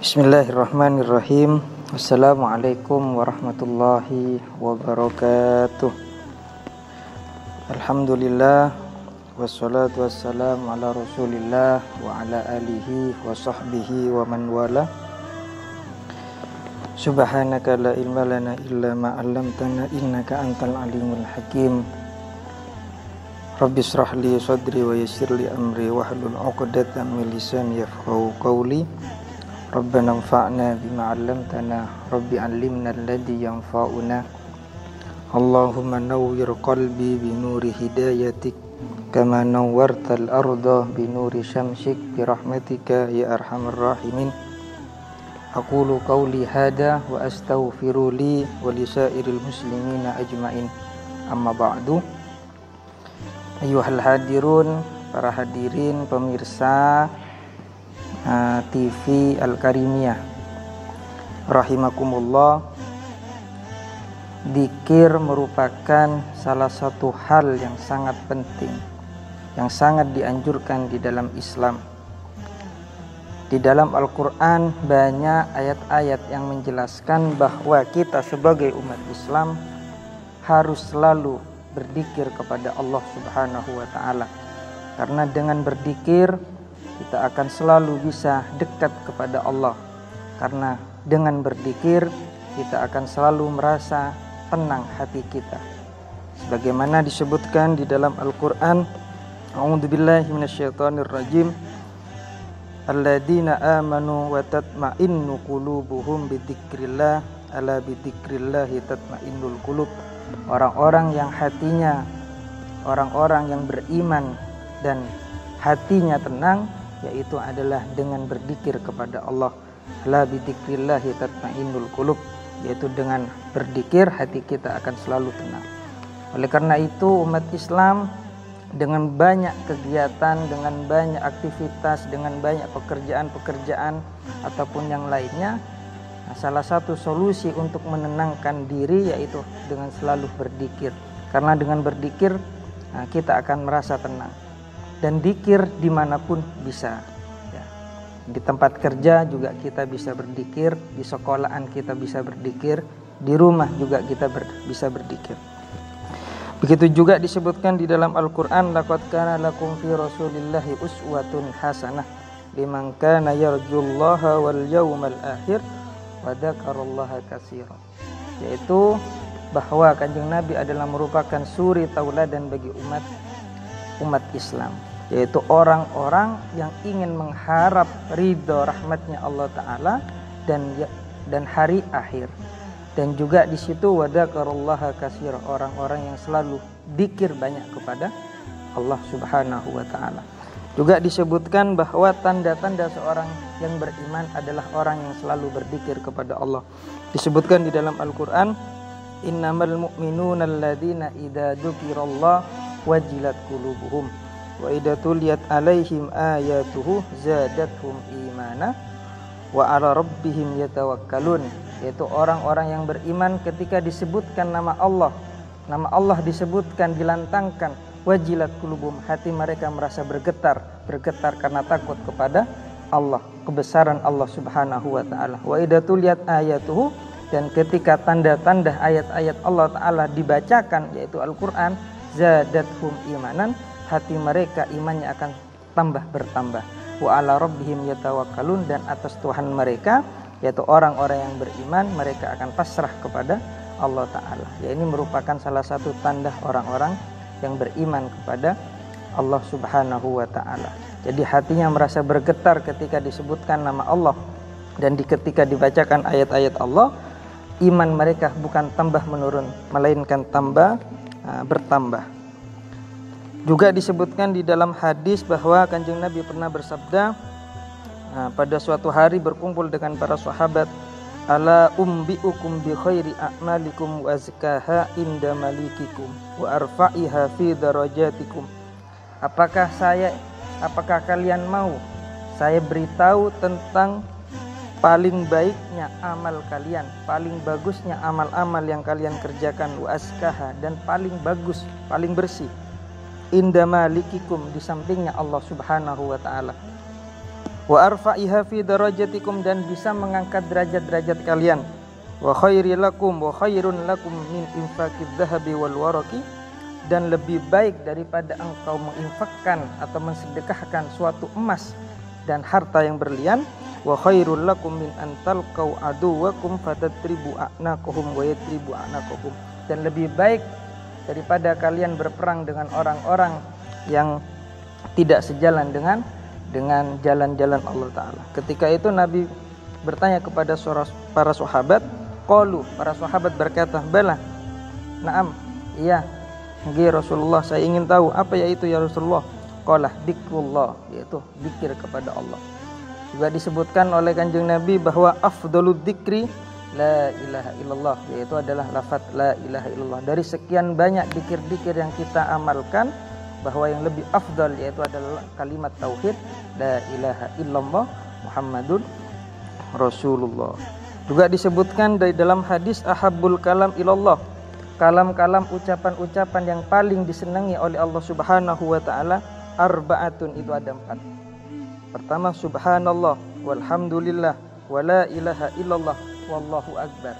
Bismillahirrahmanirrahim. Assalamualaikum warahmatullahi wabarakatuh. Alhamdulillah, wassalatu wassalamu ala rasulillah wa ala alihi wa sahbihi wa man wala. Subhanaka la ilma lana illa ma 'allamtana innaka antal alimul hakim. Rabbi shrah li sadri wa yassir li amri wahlul 'uqdatam min lisani yafqahu qawli. Rabbana anfa'na bima 'allamtana, Rabbi 'allimna alladhi yanfa'una. Allahumma nawwir qalbi bi nuri hidayatik kama nawwartal arda bi nuri syamsik bi rahmatika ya arhamar rahimin. Aqulu qawli hada wa astaghfiru li wa li sairil muslimina ajmain. Amma ba'du. Ayyuhal hadirun, para hadirin pemirsa TV Al-Karimiyah rahimakumullah. Dzikir merupakan salah satu hal yang sangat penting, yang sangat dianjurkan di dalam Islam. Di dalam Al-Quran banyak ayat-ayat yang menjelaskan bahwa kita sebagai umat Islam harus selalu berzikir kepada Allah Subhanahu wa ta'ala. Karena dengan berzikir kita akan selalu bisa dekat kepada Allah. Karena dengan berzikir kita akan selalu merasa tenang hati kita. Sebagaimana disebutkan di dalam Al-Quran, A'udzubillahi minasyaitonirrajim, alladzina amanu wa tatma'innu qulubuhum bidzikrillah, ala bidzikrillahi tatma'innul qulub. Orang-orang yang hatinya, orang-orang yang beriman dan hatinya tenang, yaitu adalah dengan berzikir kepada Allah. La bidzikrillahi tatma'innul qulub, yaitu dengan berzikir hati kita akan selalu tenang. Oleh karena itu umat Islam dengan banyak kegiatan, dengan banyak aktivitas, dengan banyak pekerjaan-pekerjaan ataupun yang lainnya, salah satu solusi untuk menenangkan diri yaitu dengan selalu berzikir. Karena dengan berzikir kita akan merasa tenang. Dan dzikir dimanapun bisa ya. Di tempat kerja juga kita bisa berzikir, di sekolahan kita bisa berzikir, di rumah juga kita bisa berzikir. Begitu juga disebutkan di dalam Al-Quran, laqad kana lakum fi rasulillahi uswatun hasanah liman kana yarjullaha wal yawmal akhir wa dzakarallaha katsiran. Yaitu bahwa Kanjeng Nabi adalah merupakan suri tauladan bagi umat Islam, yaitu orang-orang yang ingin mengharap ridho rahmatnya Allah Ta'ala dan hari akhir. Dan juga di situ wadzakarallaha katsira, orang-orang yang selalu dzikir banyak kepada Allah Subhanahu wa Ta'ala. Juga disebutkan bahwa tanda-tanda seorang yang beriman adalah orang yang selalu berzikir kepada Allah. Disebutkan di dalam Al-Qur'an, innamal mu'minuna alladzina idza dzukirallah wajilat qulubuhum wa idza tuliyat alaihim ayatuhu zadatuhum imana wa ala rabbihim yatawakkalun. Yaitu orang-orang yang beriman ketika disebutkan nama Allah disebutkan, dilantangkan, wajilat qulubuhum, hati mereka merasa bergetar karena takut kepada Allah, kebesaran Allah Subhanahu wa ta'ala. Wa idza tuliyat ayatuhu, dan ketika tanda-tanda ayat-ayat Allah Ta'ala dibacakan, yaitu Al-Quran, zadatuhum imanan, hati mereka imannya akan bertambah. Wa ala rabbihim yatawakkalun, dan atas Tuhan mereka, yaitu orang-orang yang beriman, mereka akan pasrah kepada Allah Ta'ala. Ya, ini merupakan salah satu tanda orang-orang yang beriman kepada Allah Subhanahu wa Ta'ala. Jadi hatinya merasa bergetar ketika disebutkan nama Allah, dan ketika dibacakan ayat-ayat Allah, iman mereka bukan tambah menurun, melainkan bertambah. Juga disebutkan di dalam hadis bahwa Kanjeng Nabi pernah bersabda, pada suatu hari berkumpul dengan para sahabat, ala umbiukum bi khairi a'malikum wa azkaha inda malikikum wa arfa'iha fi darajatikum. Apakah kalian mau saya beritahu tentang paling baiknya amal kalian, paling bagusnya amal-amal yang kalian kerjakan, wa azkaha, dan paling bagus, paling bersih, inda malikikum, di sampingnya Allah Subhanahu wa ta'ala. wa arfa'iha fi darajatikum, dan bisa mengangkat derajat-derajat kalian, wa khairul lakum min infaqid dhahabi wal waraqi, dan lebih baik daripada engkau menginfakkan atau mensedekahkan suatu emas dan harta yang berlian, wa khairul lakum min an talqau aduwakum fatadribu a'naqahum wa yadribu a'naqakum, dan lebih baik daripada kalian berperang dengan orang-orang yang tidak sejalan dengan jalan-jalan Allah Ta'ala. Ketika itu Nabi bertanya kepada para sahabat, qalu, para sahabat berkata, bala, na'am, iya, nggih Rasulullah, saya ingin tahu apa yaitu ya Rasulullah. Qala dzikrullah, yaitu zikir kepada Allah. Juga disebutkan oleh Kanjeng Nabi bahwa afdhalud dzikri la ilaha illallah, yaitu adalah lafaz la ilaha illallah. Dari sekian banyak zikir-zikir yang kita amalkan, bahwa yang lebih afdal yaitu adalah kalimat tauhid la ilaha illallah Muhammadun Rasulullah. Juga disebutkan dari dalam hadis ahabbul kalam ilallah, kalam-kalam ucapan-ucapan yang paling disenangi oleh Allah Subhanahu wa taala, arba'atun, itu ada 4. Pertama, subhanallah walhamdulillah wala ilaha illallah wallahu akbar.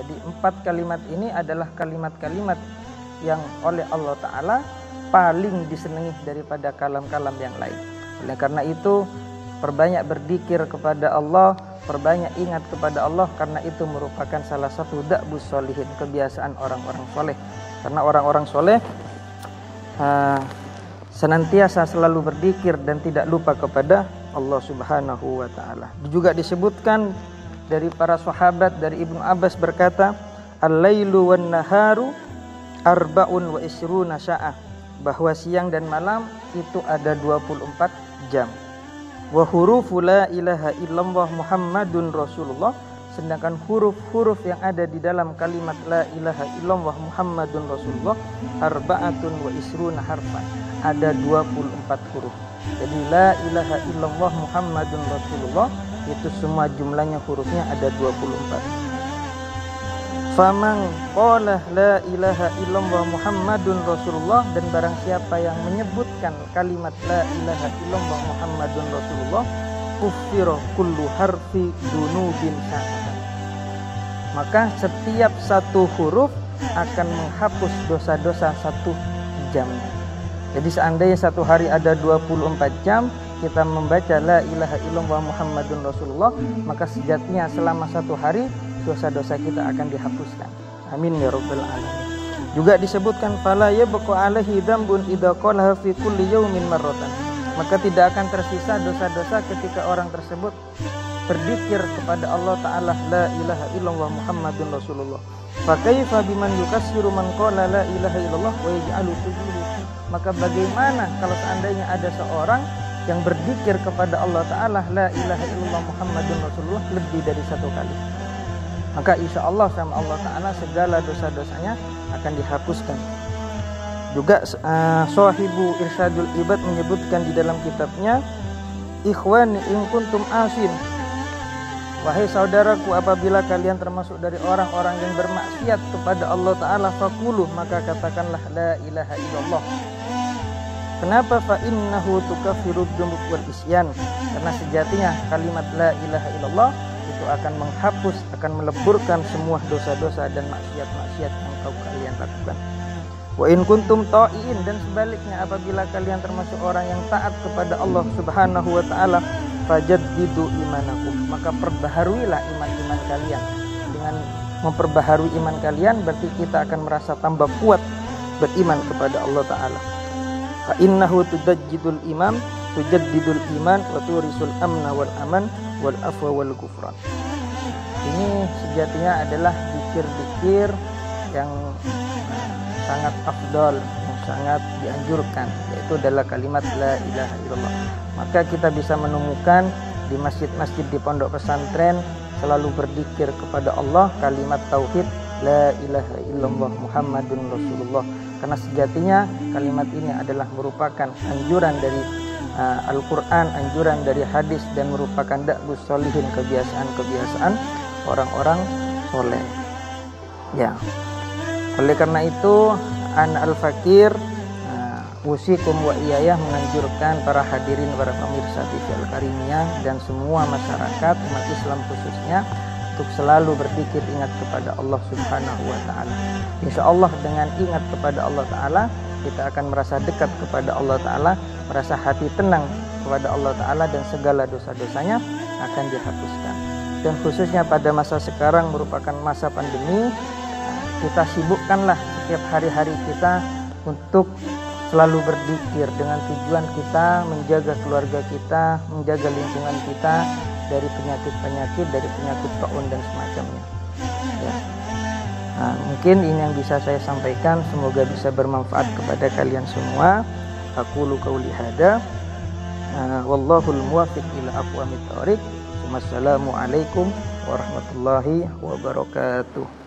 Jadi 4 kalimat ini adalah kalimat-kalimat yang oleh Allah Ta'ala paling disenangi daripada kalam-kalam yang lain. Oleh karena itu, perbanyak berzikir kepada Allah, perbanyak ingat kepada Allah, karena itu merupakan salah satu da'bus sholihin, kebiasaan orang-orang soleh. Karena orang-orang soleh senantiasa selalu berzikir dan tidak lupa kepada Allah Subhanahu wa taala. Juga disebutkan dari para sahabat, dari Ibnu Abbas berkata, al-lailu wan naharu arba'un wa isruna sya'ah, bahwa siang dan malam itu ada 24 jam. Wa hurufu la ilaha illallah Muhammadun Rasulullah, sedangkan huruf-huruf yang ada di dalam kalimat la ilaha illallah Muhammadun Rasulullah arba'atun wa isruna harfan, ada 24 huruf. Jadi la ilaha illallah Muhammadun Rasulullah itu semua jumlahnya hurufnya ada 24. Faman qala la ilaha illallah Muhammadun Rasulullah, dan barang siapa yang menyebutkan kalimat la ilaha illallah Muhammadun Rasulullah, kuffira kullu harfi dunubin sya'atan, maka setiap satu huruf akan menghapus dosa-dosa 1 jam. Jadi seandainya satu hari ada 24 jam kita membaca la ilaha illallah Muhammadun Rasulullah, maka sejatinya selama 1 hari dosa-dosa kita akan dihapuskan. Amin ya rabbal alamin. Juga disebutkan fala yabqa alaihi dzambun idza qalaha fi kulli yaumin marratan, maka tidak akan tersisa dosa-dosa ketika orang tersebut berzikir kepada Allah Ta'ala la ilaha illallah Muhammadun Rasulullah. Fa kaifa biman yukassiru man qala la ilaha illallah wa yaj'alu sujudu, maka bagaimana kalau seandainya ada seorang yang berzikir kepada Allah Ta'ala la ilaha illallah Muhammadun Rasulullah lebih dari 1 kali, maka insya Allah sama Allah Ta'ala segala dosa-dosanya akan dihapuskan. Juga Sahibu Irsyadul Ibad menyebutkan di dalam kitabnya, ikhwani in kuntum asin, wahai saudaraku, apabila kalian termasuk dari orang-orang yang bermaksiat kepada Allah Ta'ala, faqulu, maka katakanlah la ilaha illallah. Kenapa? Fa innahu tukaffirud dzunub wal isyan, karena sejatinya kalimat la ilaha illallah itu akan menghapus, akan meleburkan semua dosa-dosa dan maksiat-maksiat yang kalian lakukan. Wa in kuntum ta'iin, dan sebaliknya apabila kalian termasuk orang yang taat kepada Allah Subhanahu wa taala, fajaddidu imanakum, maka perbaharuilah iman-iman kalian. Dengan memperbaharui iman kalian berarti kita akan merasa tambah kuat beriman kepada Allah Ta'ala. Fa innahu tujaddidul iman wa turisul amna wal aman wal afwa wal ghufran. Ini sejatinya adalah zikir-zikir yang sangat afdal, yang sangat dianjurkan, yaitu adalah kalimat la ilaha illallah. Maka kita bisa menemukan di masjid-masjid di pondok pesantren selalu berzikir kepada Allah kalimat tauhid la ilaha illallah Muhammadun Rasulullah, karena sejatinya kalimat ini adalah merupakan anjuran dari Al-Quran, anjuran dari hadis, dan merupakan da'bus sholihin, kebiasaan-kebiasaan orang-orang soleh. Ya, oleh karena itu Ana al-Fakir usikum wa iyayah menganjurkan para hadirin, para pemirsa TV Al-Karimiyah dan semua masyarakat umat Islam khususnya untuk selalu berzikir, ingat kepada Allah Subhanahu wa taala. Insyaallah dengan ingat kepada Allah taala kita akan merasa dekat kepada Allah taala, merasa hati tenang kepada Allah taala dan segala dosa-dosanya akan dihapuskan. Dan khususnya pada masa sekarang merupakan masa pandemi, kita sibukkanlah setiap hari-hari kita untuk selalu berzikir dengan tujuan kita menjaga keluarga kita, menjaga lingkungan kita dari penyakit-penyakit, dari penyakit taun dan semacamnya. Ya. Nah, mungkin ini yang bisa saya sampaikan, semoga bisa bermanfaat kepada kalian semua. Aqulu qauli hada, wallahul muwaffiq ila aqwamit thoriq. Wassalamualaikum warahmatullahi wabarakatuh.